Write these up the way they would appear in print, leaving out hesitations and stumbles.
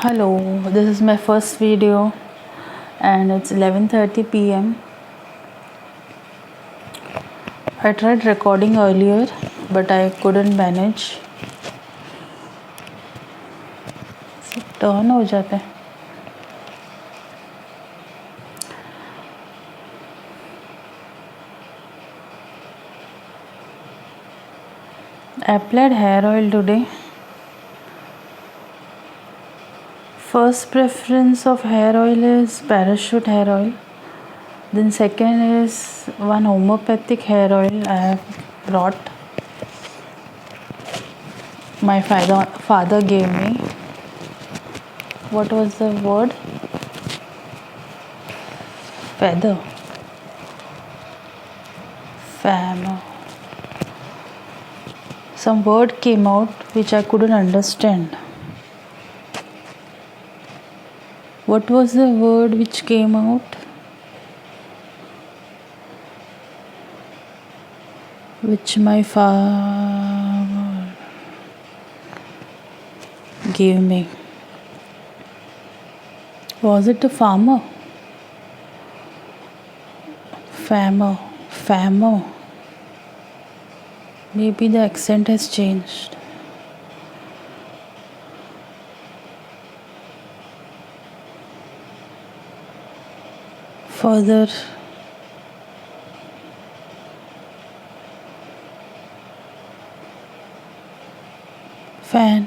Hello, this is my first video and it's 11:30 p.m. I tried recording earlier but I couldn't manage. Turn हो जाता है. I applied hair oil today. First preference of hair oil is parachute hair oil. Then second is one homeopathic hair oil I have brought. My father gave me. What was the word? Feather. Fam. Some word came out which I couldn't understand. What was the word which came out? Which my father gave me. Was it a farmer? Farmer. Maybe the accent has changed. Further, fan.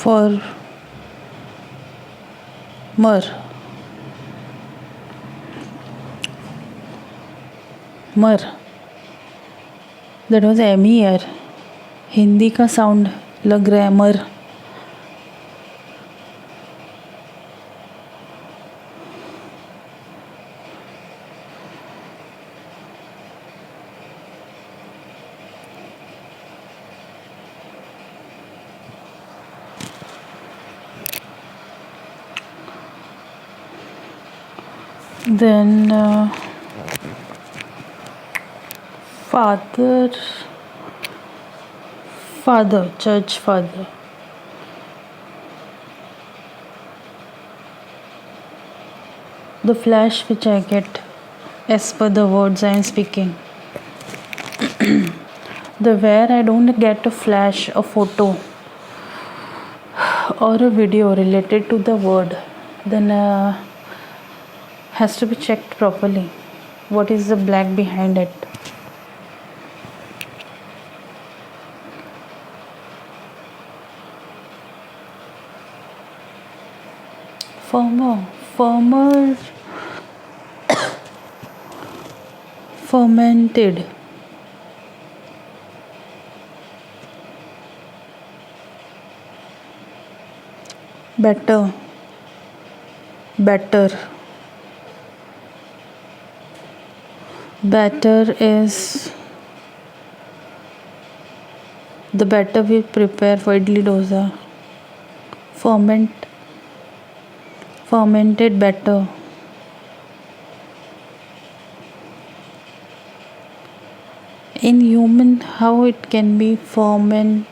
For मर that was am year. Hindi का sound लग रहा है मर. Then church father. The flash which I get as per the words I am speaking. Where I don't get a flash, a photo or a video related to the word, then has to be checked properly. What is the black behind it? Farmer fermented. Better. Batter is the batter we prepare for idli dosa. Fermented batter. In human, how it can be fermented?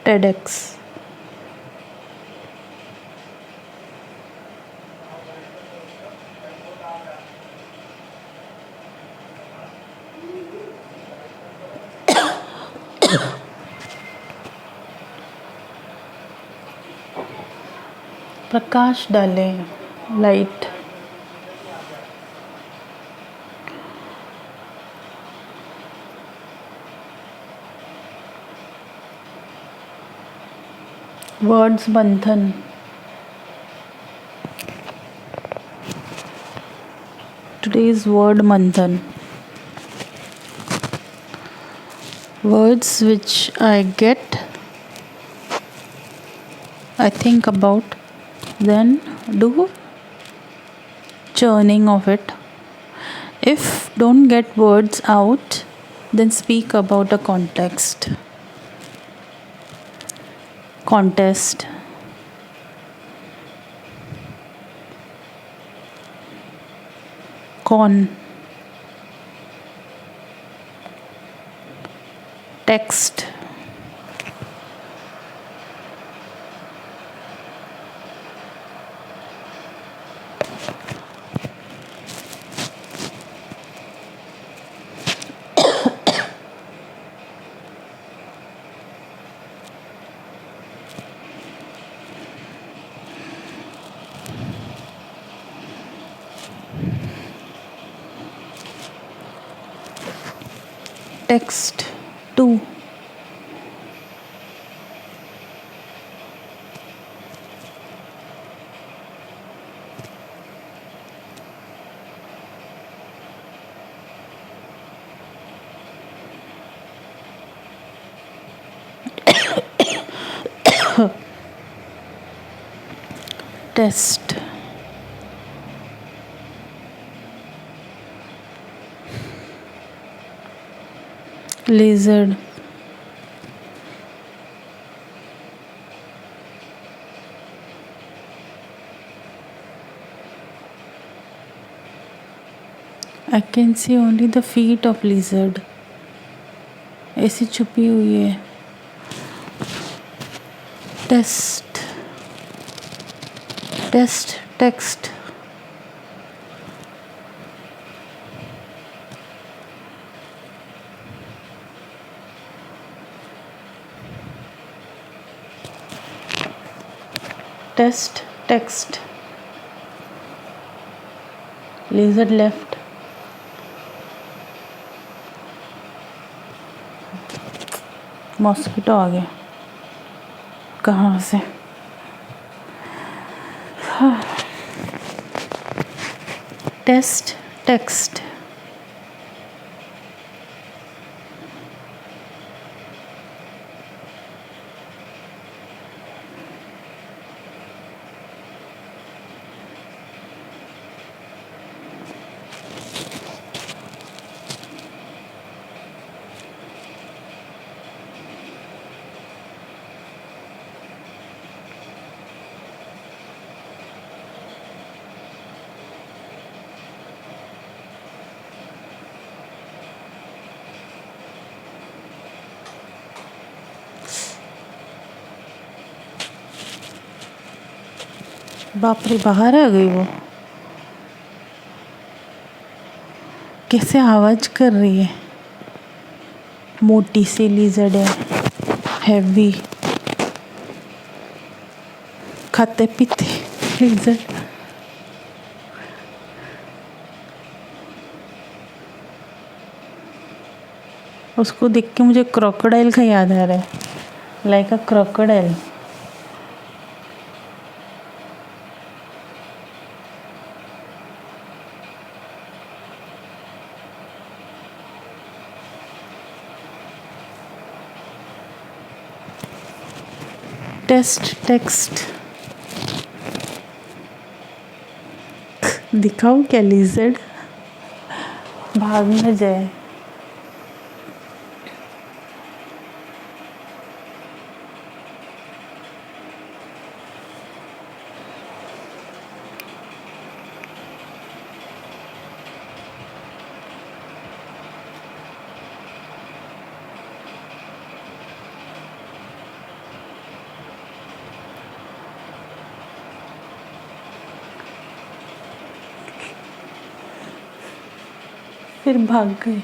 TEDx. प्रकाश डालें, light. Words मंथन. Today's word manthan. Words which I get, I think about, then do churning of it. If don't get words out, then speak about a contest. Text. Text 2. Test. Lizard. I can see only the feet of lizard. ऐसी छुपी हुई है. Test. Text. Text. Lizard left. Mosquito आ गया. कहाँ से? Text. बाप रे, बाहर आ गई वो. कैसे आवाज कर रही है. मोटी सी लिजर्ड है, हैवी, खाते पीते लिजर्ड. उसको देख के मुझे क्रोकोडाइल का याद आ रहा है. लाइक अ क्रोकोडाइल. टेक्स्ट. दिखाऊं क्या लिजर्ड? भाग न जाए. फिर भाग गए.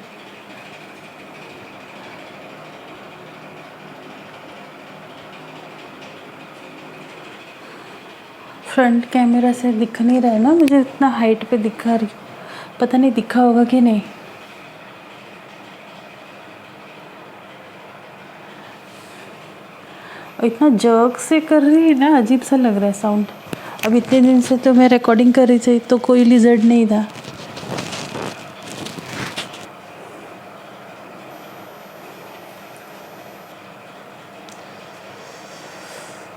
फ्रंट कैमरा से दिख नहीं रहा है ना मुझे. इतना हाइट पे दिखा रही. पता नहीं दिखा होगा कि नहीं. और इतना जर्क से कर रही है ना, अजीब सा लग रहा है साउंड. अब इतने दिन से तो मैं रिकॉर्डिंग कर रही थी तो कोई लिजर्ड नहीं था.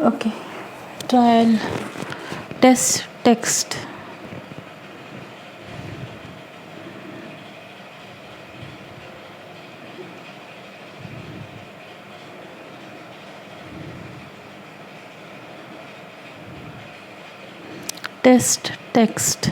Okay. Trial. Text. Test text.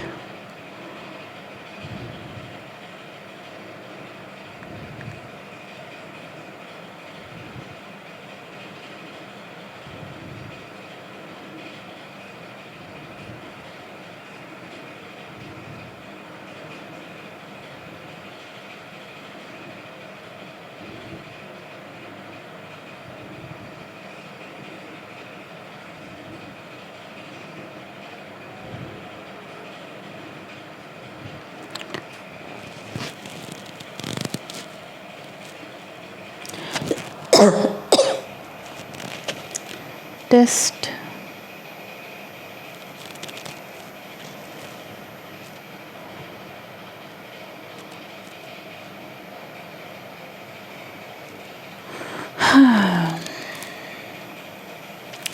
Test.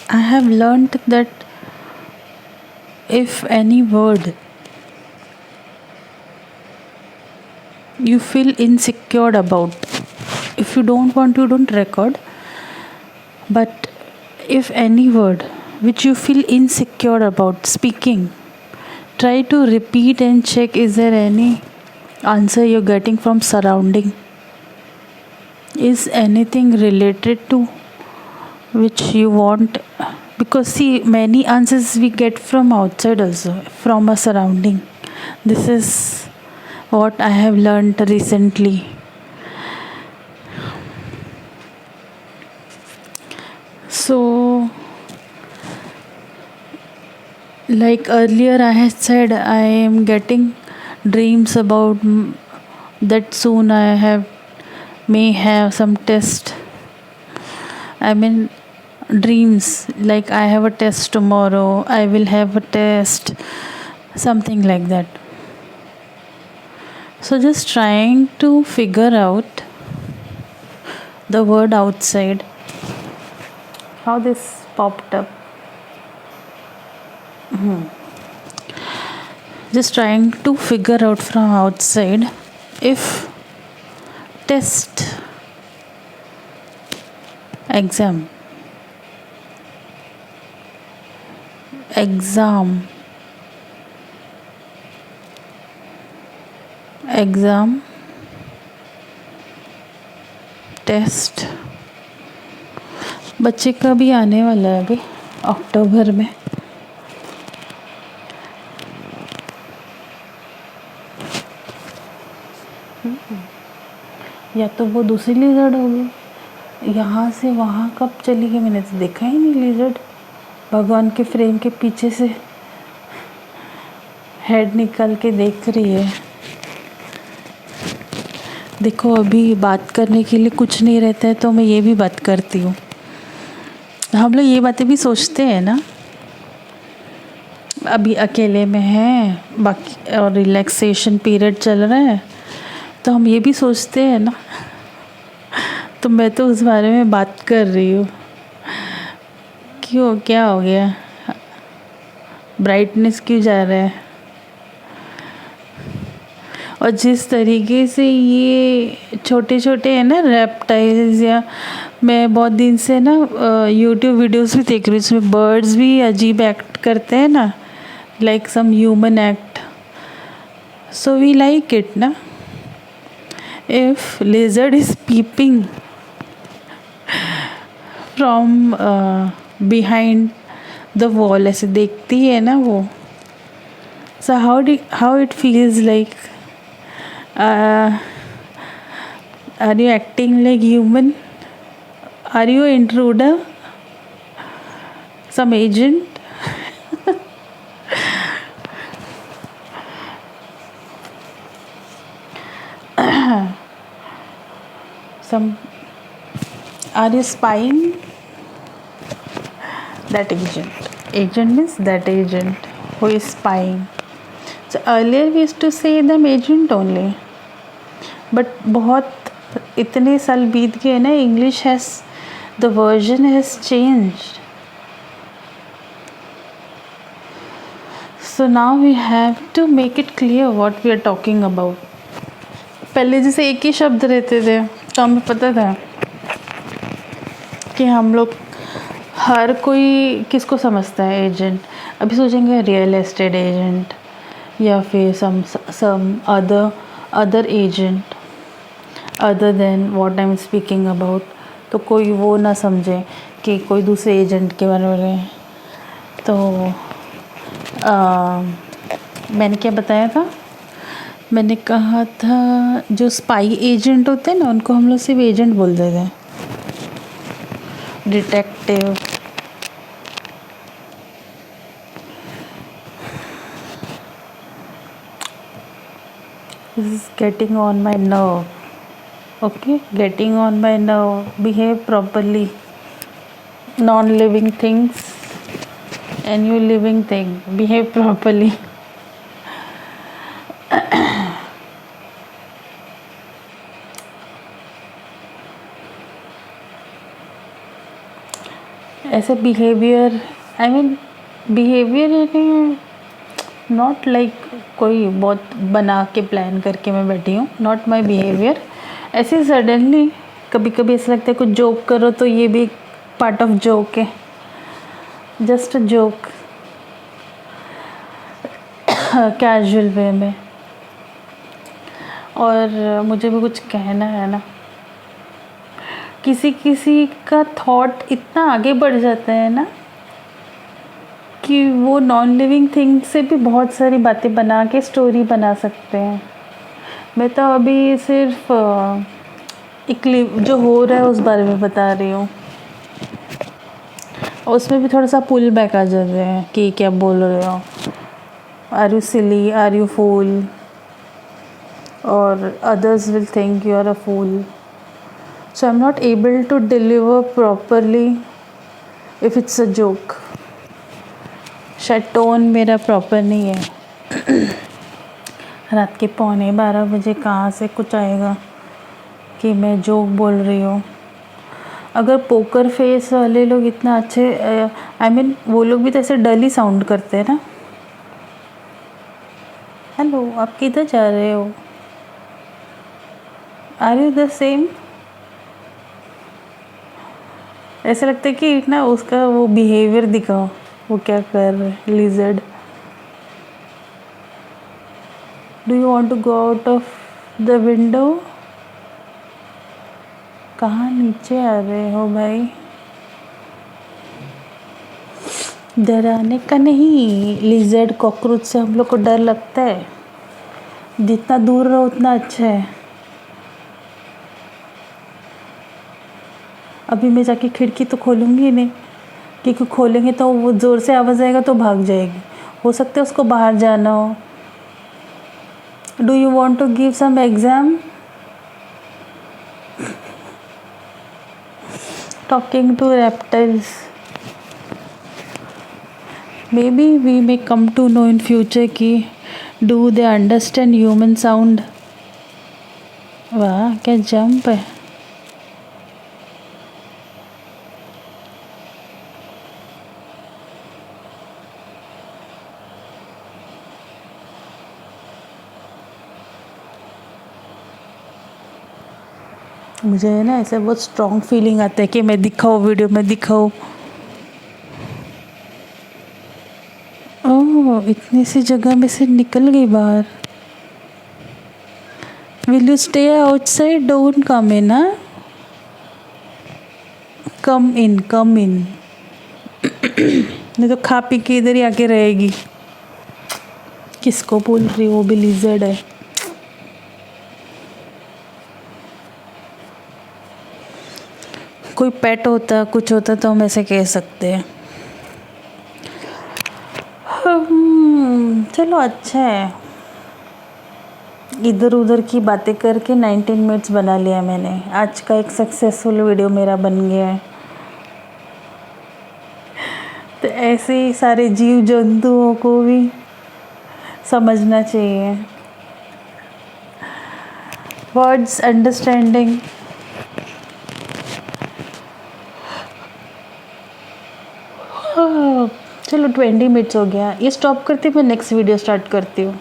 I have learned that if any word you feel insecure about, if you don't want to, don't record. But if any word which you feel insecure about speaking, try to repeat and check, is there any answer you're getting from surrounding? Is anything related to which you want? Because see, many answers we get from outside also, from a surrounding. This is what I have learned recently. So, like earlier I had said, I am getting dreams about that soon may have some test. I mean, dreams like I have a test tomorrow, I will have a test, something like that. So just trying to figure out the word outside, how this popped up. Just trying to figure out from outside if test, exam, test. बच्चे का भी आने वाला है अभी अक्टूबर में. या तो वो दूसरी लिजर्ड होगी, यहाँ से वहाँ कब चली गई मैंने तो देखा ही नहीं. लिजर्ड भगवान के फ्रेम के पीछे से हेड निकल के देख रही है. देखो, अभी बात करने के लिए कुछ नहीं रहता है तो मैं ये भी बात करती हूँ. हम लोग ये बातें भी सोचते हैं ना, अभी अकेले में हैं बाकी और रिलैक्सेशन पीरियड चल रहा है तो हम ये भी सोचते हैं ना. तो मैं तो उस बारे में बात कर रही हूँ. क्यों, क्या हो गया, ब्राइटनेस क्यों जा रहा है? और जिस तरीके से ये छोटे छोटे हैं ना रेप्टाइल्स, या मैं बहुत दिन से ना यूट्यूब वीडियोस भी देख रही हूँ, उसमें बर्ड्स भी अजीब एक्ट करते हैं ना, like some human act. So we like it ना. If lizard is peeping from behind the wall, ऐसे देखती है ना वो. So how it feels like, are you acting like human? Are you intruder? Some agent? Are you spying? That agent. Agent means that agent who is spying. So earlier we used to say them agent only. But बहुत इतने साल बीत गए ना, English has, the version has changed. So now we have to make it clear what we are talking about. पहले जैसे एक ही शब्द रहते थे तो हमें पता था कि हम लोग हर कोई किसको समझता है एजेंट? अभी सोचेंगे रियल एस्टेट एजेंट या फिर some other agent other than what I am speaking about, तो कोई वो ना समझे कि कोई दूसरे एजेंट के बारे में। तो मैंने क्या बताया था? मैंने कहा था जो स्पाई एजेंट होते हैं ना, उनको हम लोग सिर्फ एजेंट बोल देते हैं। Detective, this is getting on my nerve. Okay, getting on my nerve. Behave properly. Non-living things and you living thing, behave properly. ऐसे behaviour, I mean behaviour not like कोई बहुत बना के प्लान करके मैं बैठी हूँ, नॉट माई बिहेवियर। ऐसे सडनली कभी कभी ऐसा लगता है कुछ जोक करो तो ये भी पार्ट ऑफ जोक है, just a joke, casual way में। और मुझे भी कुछ कहना है ना, किसी किसी का थॉट इतना आगे बढ़ जाता है ना कि वो नॉन लिविंग थिंग से भी बहुत सारी बातें बना के स्टोरी बना सकते हैं। मैं तो अभी सिर्फ जो हो रहा है उस बारे में बता रही हूँ, और उसमें भी थोड़ा सा पुल बैक आ जाते हैं कि क्या बोल रहे हो, are you silly, are you fool, और others will think you are a fool. So I'm not able to deliver properly if it's a joke. शायद टोन मेरा प्रॉपर नहीं है। रात के 11:15 बजे कहाँ से कुछ आएगा कि मैं जोक बोल रही हूँ। अगर पोकर फेस वाले लोग इतना अच्छे, आई मीन वो लोग भी तो ऐसे डल ही साउंड करते हैं ना। हेलो, आप किधर जा रहे हो? Are you the same? ऐसा लगता है कि ना उसका वो बिहेवियर दिखाओ, वो क्या कर रहे हैं। Lizard, do you want to go out of the window? कहाँ नीचे आ रहे हो भाई? डराने का नहीं, लिजर्ड कॉकरोच से हम लोग को डर लगता है। जितना दूर रहो उतना अच्छा है। अभी मैं जाके खिड़की तो खोलूँगी नहीं, क्योंकि खोलेंगे तो वो ज़ोर से आवाज़ आएगा तो भाग जाएगी। हो सकता है उसको बाहर जाना हो। Do you want to give some exam? Talking to reptiles, maybe we may come to know in future कि do they understand human sound. वाह क्या जंप है। मुझे है ना ऐसे बहुत स्ट्रॉन्ग फीलिंग आता है कि मैं दिखाऊँ, वीडियो में दिखाऊँ। ओह, इतनी सी जगह में से निकल गई बाहर। Will you stay outside? Don't come in. हाँ, कम इन, कम इन। नहीं तो खा पी के इधर ही आके रहेगी। किसको बोल रही, वो भी लिजर्ड है। कोई पेट होता, कुछ होता तो हम ऐसे कह सकते हैं। चलो अच्छा है, इधर उधर की बातें करके 19 मिनट्स बना लिया मैंने। आज का एक सक्सेसफुल वीडियो मेरा बन गया है। तो ऐसे ही सारे जीव जंतुओं को भी समझना चाहिए। Words understanding. चलो 20 मिनट्स हो गया, ये स्टॉप करती, मैं नेक्स्ट वीडियो स्टार्ट करती हूँ।